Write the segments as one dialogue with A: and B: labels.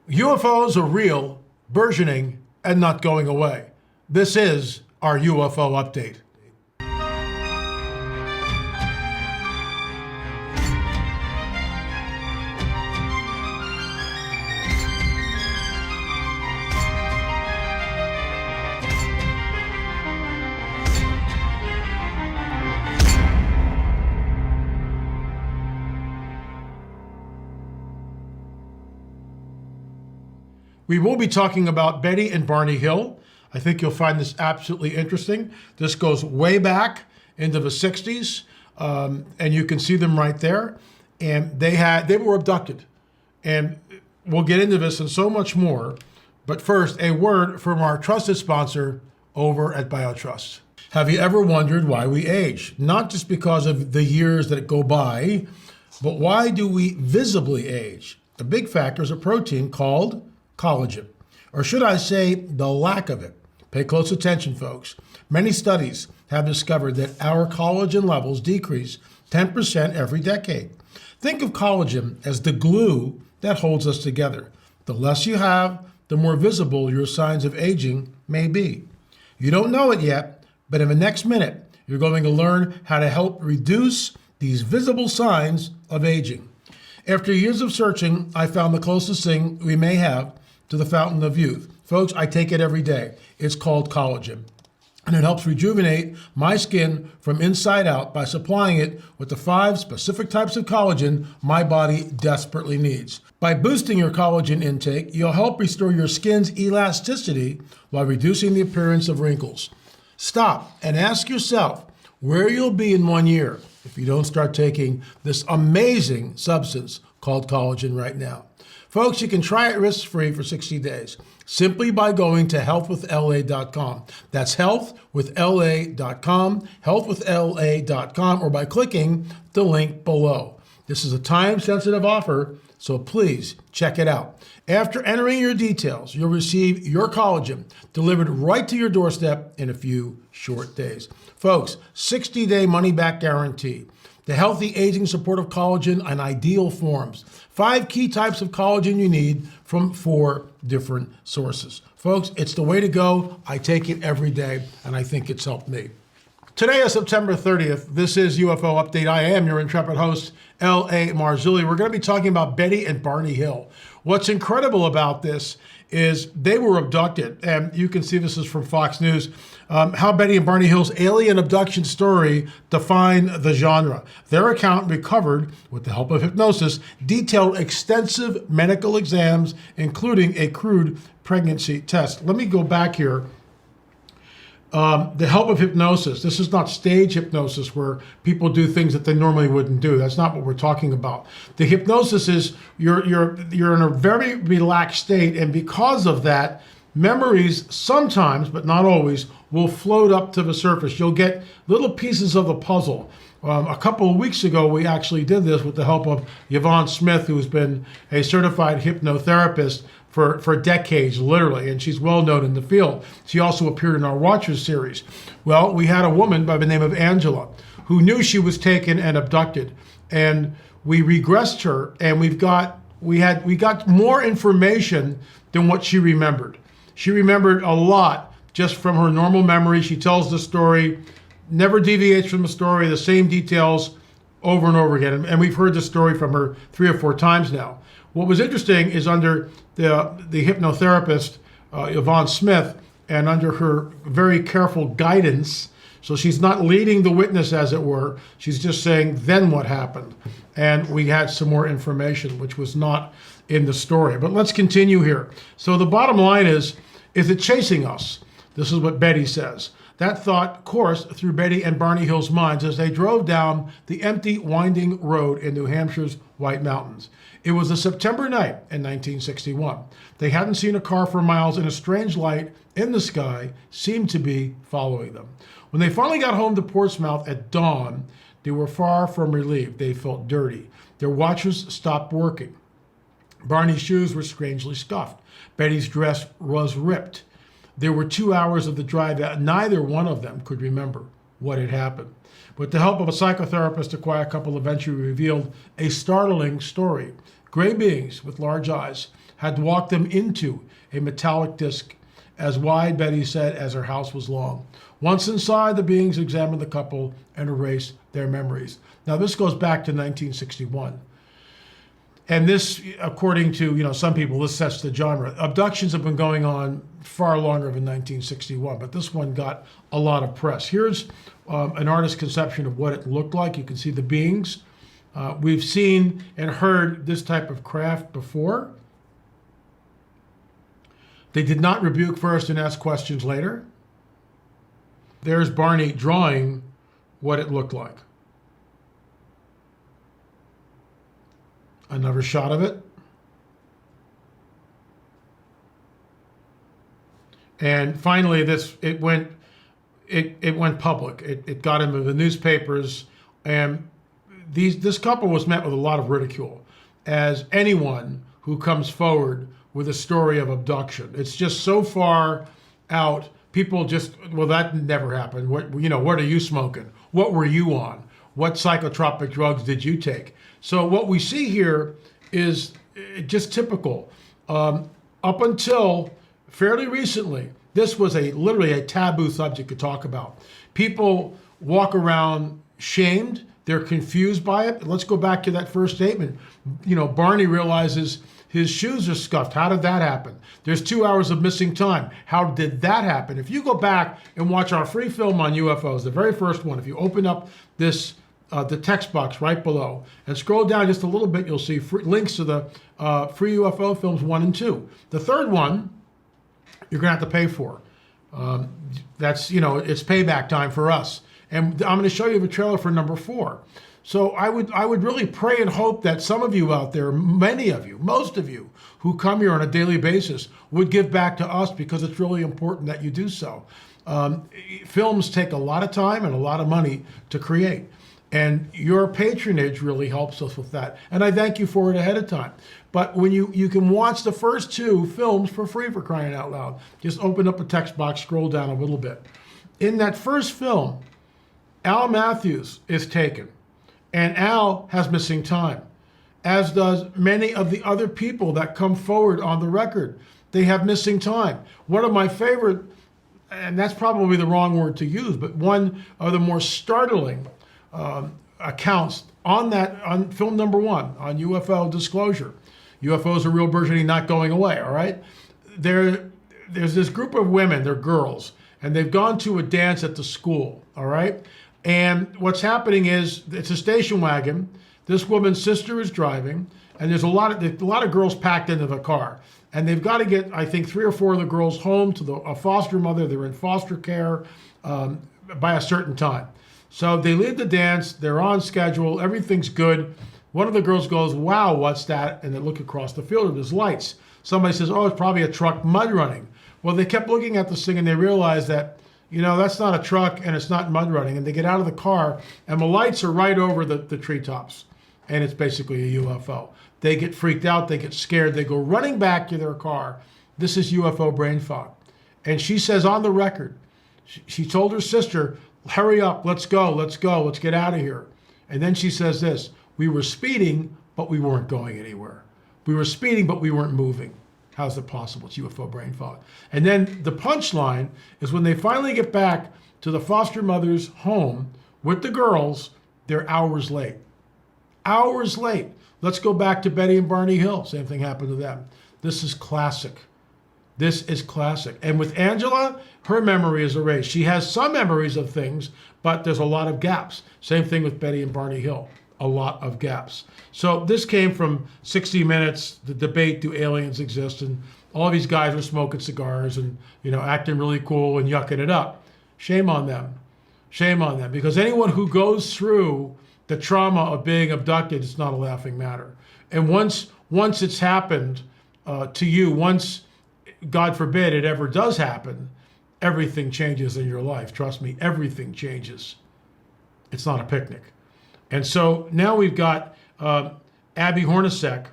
A: UFOs are real, burgeoning, and not going away. This is our UFO update. We will be talking about Betty and Barney Hill. I think you'll find this absolutely interesting. This goes way back into the 60s, and you can see them right there. And they were abducted. And we'll get into this and so much more. But first, a word from our trusted sponsor over at BioTrust. Have you ever wondered why we age? Not just because of the years that go by, but why do we visibly age? The big factor is a protein called collagen, or should I say the lack of it. Pay close attention, folks. Many studies have discovered that our collagen levels decrease 10% every decade. Think of collagen as the glue that holds us together. The less you have, the more visible your signs of aging may be. You don't know it yet, but in the next minute, you're going to learn how to help reduce these visible signs of aging. After years of searching, I found the closest thing we may have to the fountain of youth. Folks, I take it every day. It's called collagen. And it helps rejuvenate my skin from inside out by supplying it with the 5 specific types of collagen my body desperately needs. By boosting your collagen intake, you'll help restore your skin's elasticity while reducing the appearance of wrinkles. Stop and ask yourself where you'll be in 1 year if you don't start taking this amazing substance called collagen right now. Folks, you can try it risk-free for 60 days simply by going to healthwithla.com. That's healthwithla.com, healthwithla.com, or by clicking the link below. This is a time-sensitive offer, so please check it out. After entering your details, you'll receive your collagen delivered right to your doorstep in a few short days. Folks, 60-day money-back guarantee. The healthy aging supportive collagen in ideal forms. 5 key types of collagen you need from 4 different sources. Folks, it's the way to go. I take it every day, and I think it's helped me. Today is September 30th. This is UFO Update. I am your intrepid host, L.A. Marzulli. We're going to be talking about Betty and Barney Hill. What's incredible about this is they were abducted, and you can see this is from Fox News, how Betty and Barney Hill's alien abduction story defined the genre. Their account recovered, with the help of hypnosis, detailed extensive medical exams, including a crude pregnancy test. Let me go back here. The help of hypnosis. This is not stage hypnosis where people do things that they normally wouldn't do. That's not what we're talking about. The hypnosis is you're in a very relaxed state, and because of that, memories sometimes, but not always, will float up to the surface. You'll get little pieces of the puzzle. A couple of weeks ago, we actually did this with the help of Yvonne Smith, who's been a certified hypnotherapist for decades, literally, and she's well known in the field. She also appeared in our Watchers series. Well, we had a woman by the name of Angela who knew she was taken and abducted, and we regressed her, and we got more information than what she remembered. She remembered a lot just from her normal memory. She tells the story, never deviates from the story, the same details over and over again. And we've heard the story from her 3 or 4 times now. What was interesting is under the hypnotherapist, Yvonne Smith, and under her very careful guidance, so she's not leading the witness, as it were, she's just saying, then what happened? And we had some more information, which was not in the story. But let's continue here. So the bottom line is it chasing us? This is what Betty says. That thought coursed through Betty and Barney Hill's minds as they drove down the empty, winding road in New Hampshire's White Mountains. It was a September night in 1961. They hadn't seen a car for miles, and a strange light in the sky seemed to be following them. When they finally got home to Portsmouth at dawn, they were far from relieved. They felt dirty. Their watches stopped working. Barney's shoes were strangely scuffed. Betty's dress was ripped. There were 2 hours of the drive that neither one of them could remember what had happened. With the help of a psychotherapist, a quiet couple eventually revealed a startling story. gray beings with large eyes, had walked them into a metallic disc as wide, Betty said, as her house was long. Once inside, the beings examined the couple and erased their memories. Now, this goes back to 1961. And this, according to some people, this sets the genre. Abductions have been going on far longer than 1961, but this one got a lot of press. Here's an artist's conception of what it looked like. You can see the beings. We've seen and heard this type of craft before. They did not rebuke first and ask questions later. There's Barney drawing what it looked like. Another shot of it. And finally, it went public. It got into the newspapers, and this couple was met with a lot of ridicule, as anyone who comes forward with a story of abduction. It's just so far out. People just, well, that never happened. What are you smoking? What were you on? What psychotropic drugs did you take? So what we see here is just typical. Up until fairly recently, this was literally a taboo subject to talk about. People walk around shamed. They're confused by it. Let's go back to that first statement. Barney realizes his shoes are scuffed. How did that happen? There's 2 hours of missing time. How did that happen? If you go back and watch our free film on UFOs, the very first one, if you open up the text box right below and scroll down just a little bit, you'll see links to the free UFO films 1 and 2. The third one, you're going to have to pay for. That's, it's payback time for us. And I'm going to show you the trailer for number 4. So I would really pray and hope that some of you out there, many of you, most of you who come here on a daily basis would give back to us, because it's really important that you do so. Films take a lot of time and a lot of money to create. And your patronage really helps us with that. And I thank you for it ahead of time. But when you can watch the first 2 films for free, for crying out loud. Just open up a text box, scroll down a little bit. In that first film, Al Matthews is taken. And Al has missing time, as does many of the other people that come forward on the record. They have missing time. One of my favorite, and that's probably the wrong word to use, but one of the more startling accounts on film number 1, on UFO disclosure. UFOs are real, burgeoning, not going away, all right? There's this group of women, they're girls, and they've gone to a dance at the school, all right? And what's happening is, it's a station wagon. This woman's sister is driving, and there's a lot of girls packed into the car. And they've got to get, I think, 3 or 4 of the girls home to a foster mother. They're in foster care by a certain time. So they leave the dance. They're on schedule. Everything's good. One of the girls goes, "Wow, what's that?" And they look across the field, and there's lights. Somebody says, "Oh, it's probably a truck mud running." Well, they kept looking at this thing, and they realized that, that's not a truck and it's not mud running. And they get out of the car, and the lights are right over the treetops. And it's basically a UFO. They get freaked out. They get scared. They go running back to their car. This is UFO brain fog. And she says on the record, she told her sister, "Hurry up. Let's go. Let's go. Let's get out of here." And then she says this: "We were speeding, but we weren't going anywhere. We were speeding, but we weren't moving." How's it possible? It's UFO brain fog. And then the punchline is, when they finally get back to the foster mother's home with the girls, they're hours late. Hours late. Let's go back to Betty and Barney Hill. Same thing happened to them. This is classic. This is classic. And with Angela, her memory is erased. She has some memories of things, but there's a lot of gaps. Same thing with Betty and Barney Hill. A lot of gaps. So this came from 60 Minutes, the debate, do aliens exist? And all these guys were smoking cigars and, acting really cool and yucking it up. Shame on them. Shame on them. Because anyone who goes through the trauma of being abducted, it's not a laughing matter. And once it's happened to you, once, God forbid, it ever does happen, everything changes in your life. Trust me, everything changes. It's not a picnic. And so now we've got Abby Hornacek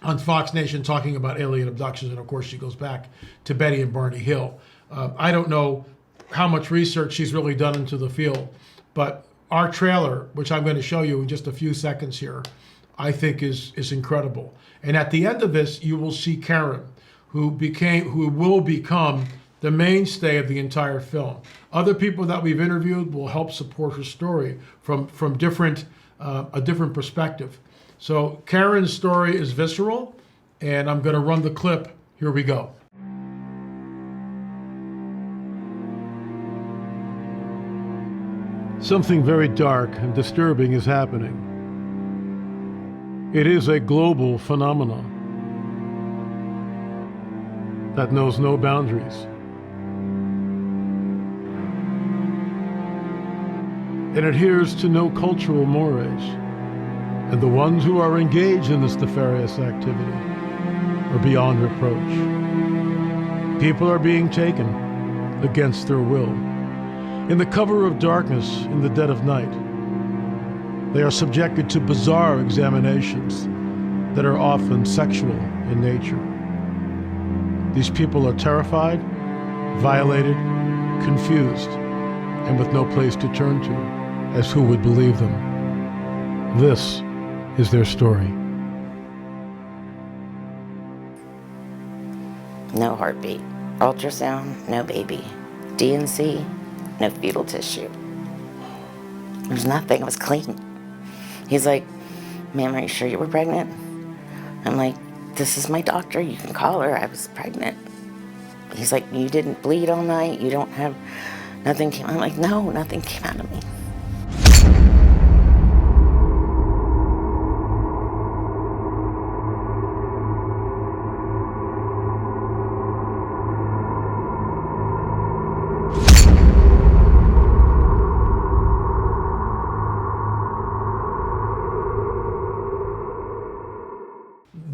A: on Fox Nation talking about alien abductions. And of course, she goes back to Betty and Barney Hill. I don't know how much research she's really done into the field, but our trailer, which I'm going to show you in just a few seconds here, I think is incredible. And at the end of this, you will see Karen, who will become the mainstay of the entire film. Other people that we've interviewed will help support her story from a different perspective. So Karen's story is visceral, and I'm going to run the clip. Here we go. Something very dark and disturbing is happening. It is a global phenomenon that knows no boundaries. It adheres to no cultural mores, and the ones who are engaged in this nefarious activity are beyond reproach. People are being taken against their will. In the cover of darkness, in the dead of night, they are subjected to bizarre examinations that are often sexual in nature. These people are terrified, violated, confused, and with no place to turn to, as who would believe them? This is their story.
B: No heartbeat. Ultrasound, no baby. DNC, no fetal tissue. There's nothing. It was clean. He's like, ma'am, are you sure you were pregnant? I'm like, this is my doctor. You can call her. I was pregnant. He's like, you didn't bleed all night. You don't have, nothing came. I'm like, no, nothing came out of me.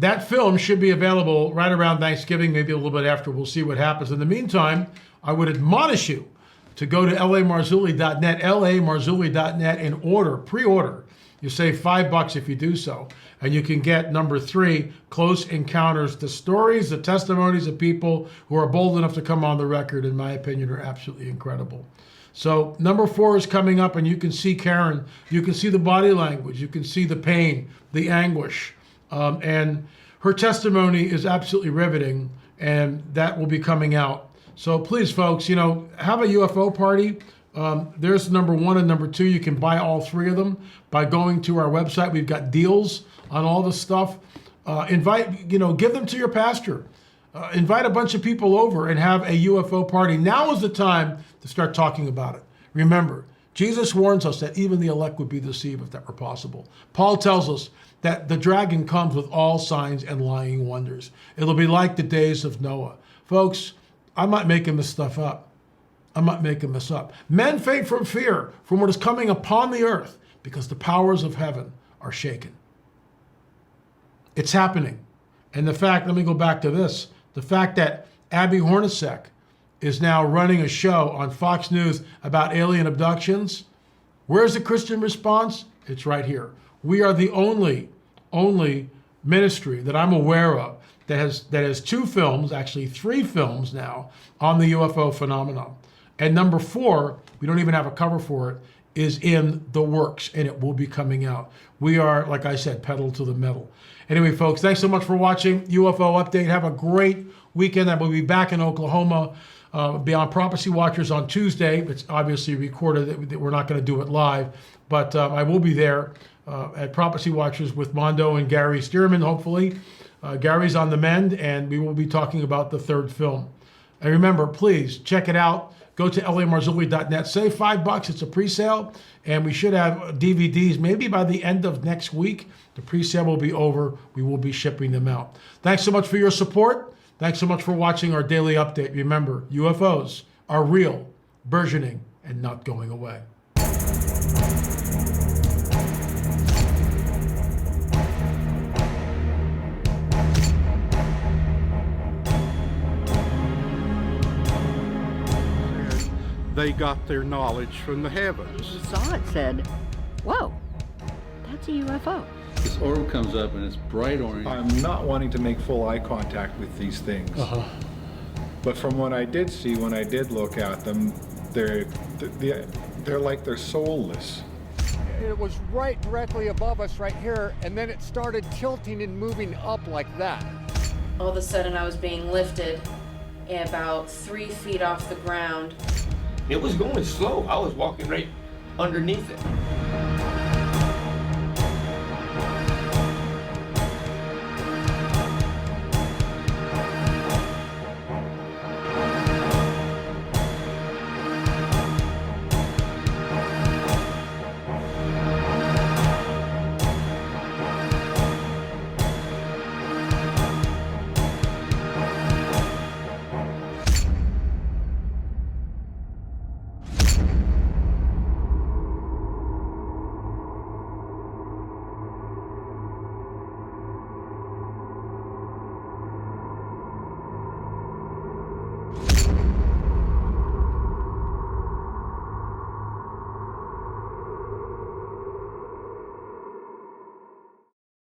A: That film should be available right around Thanksgiving, maybe a little bit after. We'll see what happens. In the meantime, I would admonish you to go to lamarzulli.net, lamarzulli.net, and pre-order. You save $5 if you do so. And you can get number 3, Close Encounters. The stories, the testimonies of people who are bold enough to come on the record, in my opinion, are absolutely incredible. So number 4 is coming up, and you can see Karen. You can see the body language. You can see the pain, the anguish. And her testimony is absolutely riveting, and that will be coming out. So please, folks, have a UFO party. There's number 1 and number 2. You can buy all 3 of them by going to our website. We've got deals on all the stuff. Give them to your pastor. Invite a bunch of people over and have a UFO party. Now is the time to start talking about it. Remember, Jesus warns us that even the elect would be deceived if that were possible. Paul tells us that the dragon comes with all signs and lying wonders. It'll be like the days of Noah. Folks, I'm not making this stuff up. I'm not making this up. Men faint from fear, from what is coming upon the earth, because the powers of heaven are shaken. It's happening. And let me go back to this, the fact that Abby Hornacek is now running a show on Fox News about alien abductions. Where's the Christian response? It's right here. We are the only ministry that I'm aware of that has 2 films, actually 3 films now, on the UFO phenomenon. And number 4, we don't even have a cover for it, is in the works, and it will be coming out. We are, like I said, pedal to the metal. Anyway, folks, thanks so much for watching UFO Update. Have a great weekend. I will be back in Oklahoma. Beyond Prophecy Watchers on Tuesday. It's obviously recorded. We're not going to do it live, but I will be there at Prophecy Watchers with Mondo and Gary Stearman, hopefully. Gary's on the mend, and we will be talking about the 3rd film. And remember, please check it out. Go to lamarzulli.net. Save $5. It's a pre-sale, and we should have DVDs maybe by the end of next week. The pre-sale will be over. We will be shipping them out. Thanks so much for your support. Thanks so much for watching our daily update. Remember, UFOs are real, burgeoning, and not going away.
C: They got their knowledge from the heavens.
D: You saw it, said, whoa, that's a UFO.
E: This orb comes up and it's bright orange.
F: I'm not wanting to make full eye contact with these things. But from what I did see, when I did look at them, they're like they're soulless.
G: it was right directly above us right here, and then it started tilting and moving up like that.
H: All of a sudden I was being lifted about 3 feet off the ground.
I: It was going slow. I was walking right underneath it.